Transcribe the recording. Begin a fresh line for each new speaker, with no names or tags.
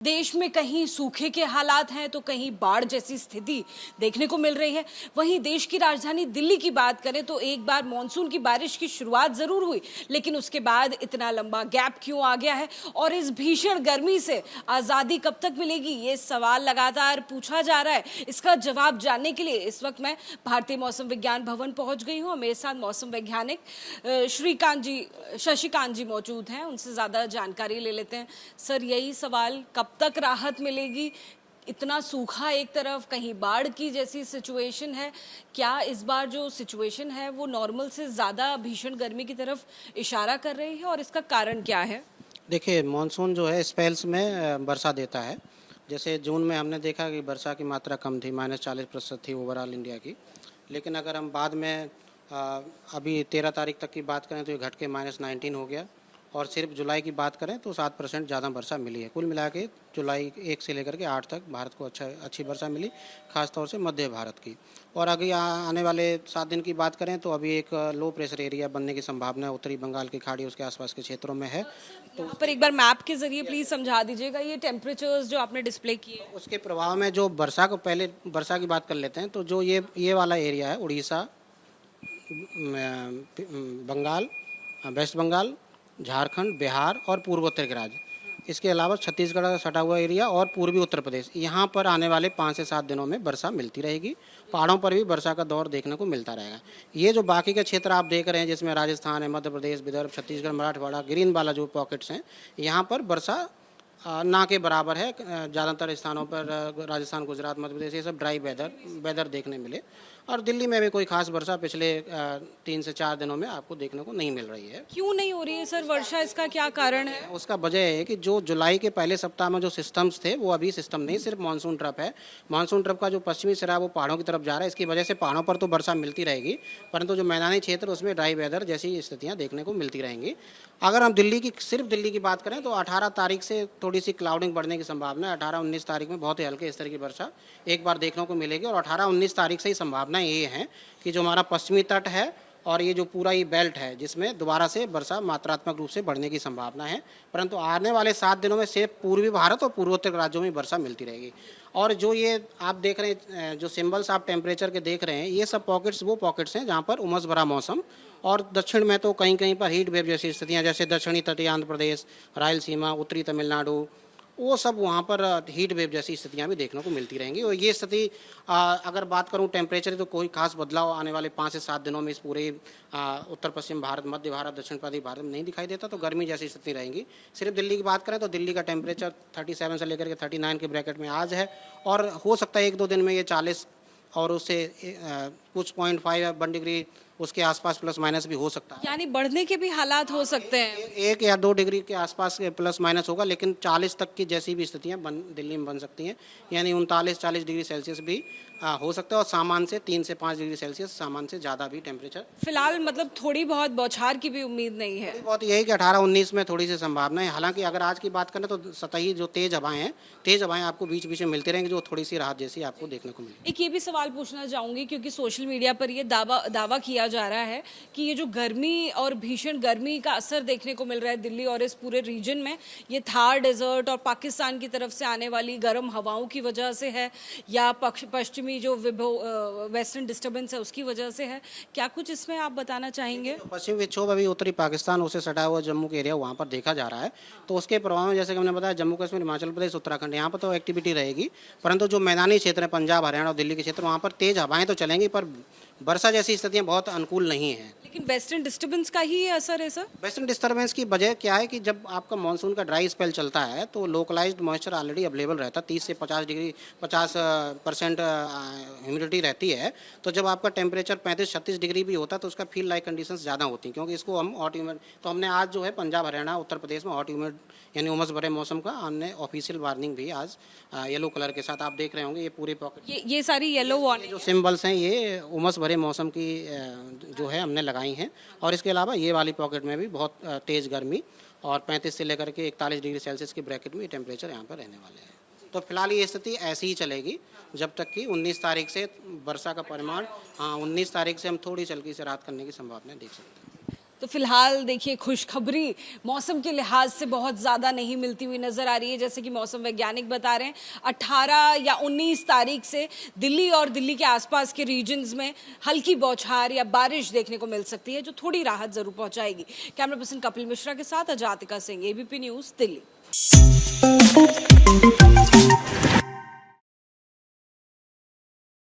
देश में कहीं सूखे के हालात हैं तो कहीं बाढ़ जैसी स्थिति देखने को मिल रही है। वहीं देश की राजधानी दिल्ली की बात करें तो एक बार मॉनसून की बारिश की शुरुआत जरूर हुई, लेकिन उसके बाद इतना लंबा गैप क्यों आ गया है और इस भीषण गर्मी से आजादी कब तक मिलेगी, ये सवाल लगातार पूछा जा रहा है। इसका जवाब जानने के लिए इस वक्त मैं भारतीय मौसम विज्ञान भवन पहुंच गई हूँ। मेरे साथ मौसम वैज्ञानिक शशिकांत जी मौजूद हैं, उनसे ज्यादा जानकारी ले लेते हैं। सर, यही सवाल, कब तक राहत मिलेगी? इतना सूखा एक तरफ, कहीं बाढ़ की जैसी सिचुएशन है। क्या इस बार जो सिचुएशन है वो नॉर्मल से ज़्यादा भीषण गर्मी की तरफ इशारा कर रही है और इसका कारण क्या है?
देखिए, मानसून जो है स्पेल्स में वर्षा देता है। जैसे जून में हमने देखा कि वर्षा की मात्रा कम थी, -40% थी ओवरऑल इंडिया की। लेकिन अगर हम बाद में अभी 13 तारीख तक की बात करें तो ये घट के -19 हो गया। और सिर्फ जुलाई की बात करें तो 7% ज़्यादा वर्षा मिली है। कुल मिला के जुलाई 1 से लेकर के 8 तक भारत को अच्छी वर्षा मिली, खासतौर से मध्य भारत की। और अभी आने वाले 7 दिन की बात करें तो अभी एक लो प्रेशर एरिया बनने की संभावना उत्तरी बंगाल की खाड़ी उसके आसपास के क्षेत्रों में है।
तो यहाँ पर एक बार मैप के जरिए प्लीज समझा दीजिएगा ये टेम्परेचर्स जो आपने डिस्प्ले किए।
उसके प्रभाव में जो वर्षा को, पहले वर्षा की बात कर लेते हैं, तो जो ये वाला एरिया है उड़ीसा, बंगाल, वेस्ट बंगाल, झारखंड, बिहार और पूर्वोत्तर के राज्य, इसके अलावा छत्तीसगढ़ का सटा हुआ एरिया और पूर्वी उत्तर प्रदेश, यहाँ पर आने वाले 5 से 7 दिनों में वर्षा मिलती रहेगी। पहाड़ों पर भी वर्षा का दौर देखने को मिलता रहेगा। ये जो बाकी के क्षेत्र आप देख रहे हैं जिसमें राजस्थान है, मध्य प्रदेश, विदर्भ, छत्तीसगढ़, मराठवाड़ा, ग्रीन वाला जो पॉकेट्स हैं, यहाँ पर वर्षा ना के बराबर है। ज़्यादातर स्थानों पर राजस्थान, गुजरात, मध्य प्रदेश, ये सब ड्राई वेदर देखने मिले। और दिल्ली में भी कोई खास वर्षा पिछले 3 से 4 दिनों में आपको देखने को नहीं मिल रही है।
क्यों नहीं हो रही है सर वर्षा, इसका क्या कारण है?
उसका वजह है कि जो जुलाई के पहले सप्ताह में जो सिस्टम्स थे वो अभी सिस्टम नहीं, सिर्फ मानसून ट्रफ है। मानसून ट्रफ का जो पश्चिमी सिरा वो पहाड़ों की तरफ जा रहा है। इसकी वजह से पहाड़ों पर तो वर्षा मिलती रहेगी, परंतु जो मैदानी क्षेत्र उसमें ड्राई वेदर जैसी स्थितियाँ देखने को मिलती रहेंगी। अगर हम सिर्फ दिल्ली की बात करें तो 18 तारीख से थोड़ी सी क्लाउडिंग बढ़ने की संभावना है। 18-19 तारीख में बहुत ही हल्के स्तर की वर्षा एक बार देखने को मिलेगी। और 18-19 तारीख से ही संभावना ये है कि जो हमारा पश्चिमी तट है और ये जो पूरा ये बेल्ट है, जिसमें दोबारा से वर्षा मात्रात्मक रूप से बढ़ने की संभावना है। परंतु आने वाले 7 दिनों में सिर्फ पूर्वी भारत और पूर्वोत्तर राज्यों में वर्षा मिलती रहेगी। और जो ये आप देख रहे हैं, जो सिंबल्स आप टेम्परेचर के देख रहे हैं, ये सब पॉकेट्स वो पॉकेट्स हैं जहाँ पर उमस भरा मौसम, और दक्षिण में तो कहीं कहीं पर हीट वेव जैसी स्थितियाँ, जैसे दक्षिणी तटीय आंध्र प्रदेश, रायलसीमा, उत्तरी तमिलनाडु, वो सब वहाँ पर हीट वेव जैसी स्थितियाँ भी देखने को मिलती रहेंगी। और ये स्थिति अगर बात करूँ टेम्परेचर, तो कोई खास बदलाव आने वाले 5 से 7 दिनों में इस पूरे उत्तर पश्चिम भारत, मध्य भारत, दक्षिण पूर्वी भारत में नहीं दिखाई देता। तो गर्मी जैसी स्थिति रहेंगी। सिर्फ दिल्ली की बात करें तो दिल्ली का टेम्परेचर 37 से लेकर के 39 के ब्रैकेट में आज है, और हो सकता है 1-2 दिन में ये 40 और उससे कुछ 0.5-1 डिग्री उसके आसपास प्लस माइनस भी हो सकता है।
यानी बढ़ने के भी हालात हो सकते हैं।
1 या 2 डिग्री के आसपास प्लस माइनस होगा, लेकिन 40 तक की जैसी भी स्थितियाँ दिल्ली में बन सकती हैं। यानी 39-40 डिग्री सेल्सियस भी हो सकता है। और सामान्य से 3 से 5 डिग्री सेल्सियस, सामान्य से ज़्यादा भी टेम्परेचर
फिलहाल मतलब थोड़ी बहुत बौछार की भी उम्मीद नहीं है।
थोड़ी बहुत यही कि 18-19 में थोड़ी सी संभावना है। हालांकि अगर आज की बात करें तो सतही जो तेज़ हवाएं आपको बीच बीच में मिलती रहेंगी, जो थोड़ी सी राहत जैसी आपको देखने को मिलेगी।
एक ये भी सवाल पूछना चाहूंगी, क्योंकि सोशल मीडिया पर ये दावा किया जा रहा है कि ये जो गर्मी और भीषण गर्मी का असर देखने को मिल रहा है दिल्ली और इस पूरे रीजन में, ये थार डेजर्ट और पाकिस्तान की तरफ से आने वाली गर्म हवाओं की वजह से है, या पश्चिमी जो वेस्टर्न डिस्टर्बेंस है उसकी वजह से है। क्या कुछ इसमें आप बताना चाहेंगे?
तो पश्चिमी विक्षोभ अभी उत्तरी पाकिस्तान उसे सटा हुआ जम्मू के एरिया वहाँ पर देखा जा रहा है। तो उसके प्रभाव में, जैसे कि हमने बताया, जम्मू कश्मीर, हिमाचल प्रदेश, उत्तराखंड, यहाँ पर तो एक्टिविटी रहेगी। परंतु जो मैदानी क्षेत्र है, पंजाब, हरियाणा और दिल्ली के क्षेत्र, वहाँ पर तेज़ हवाएं तो चलेंगी, पर वर्षा जैसी स्थितियाँ बहुत अनुकूल नहीं है।
लेकिन वेस्टर्न डिस्टर्बेंस का ही असर है सर।
वेस्टर्न डिस्टर्बेंस की वजह क्या है कि जब आपका मानसून का ड्राई स्पेल चलता है तो लोकलाइज्ड मॉइस्चर ऑलरेडी अवेलेबल रहता है। 30 से 50% ह्यूमिडिटी रहती है। तो जब आपका टेम्परेचर 35-36 डिग्री भी होता है तो उसका फील लाइक कंडीशंस ज़्यादा होती हैं, क्योंकि इसको हम हॉट ह्यूमिड, तो हमने आज जो है पंजाब, हरियाणा, उत्तर प्रदेश में हॉट ह्यूमिड यानी उमस भरे मौसम का हमने ऑफिशियल वार्निंग भी आज येलो कलर के साथ आप देख रहे होंगे। ये पूरे पॉकेट,
ये सारी येलो वार्निंग
जो सिंबल्स हैं, ये उमस भरे मौसम की जो है हमने लगाई हैं। और इसके अलावा ये वाली पॉकेट में भी बहुत तेज़ गर्मी और 35 से लेकर के 41 डिग्री सेल्सियस की ब्रैकेट में ये टेम्परेचर यहाँ पर रहने वाले हैं। तो फिलहाल ये स्थिति ऐसी ही चलेगी जब तक कि 19 तारीख से वर्षा का परिमाण, 19 तारीख से हम थोड़ी हल्की से राहत करने की संभावना देख सकते हैं।
तो फिलहाल देखिए खुशखबरी मौसम के लिहाज से बहुत ज़्यादा नहीं मिलती हुई नजर आ रही है। जैसे कि मौसम वैज्ञानिक बता रहे हैं 18 या 19 तारीख से दिल्ली और दिल्ली के आसपास के रीजन्स में हल्की बौछार या बारिश देखने को मिल सकती है, जो थोड़ी राहत जरूर पहुंचाएगी। कैमरा पर्सन कपिल मिश्रा के साथ अजातिका सिंह, एबीपी न्यूज़, दिल्ली।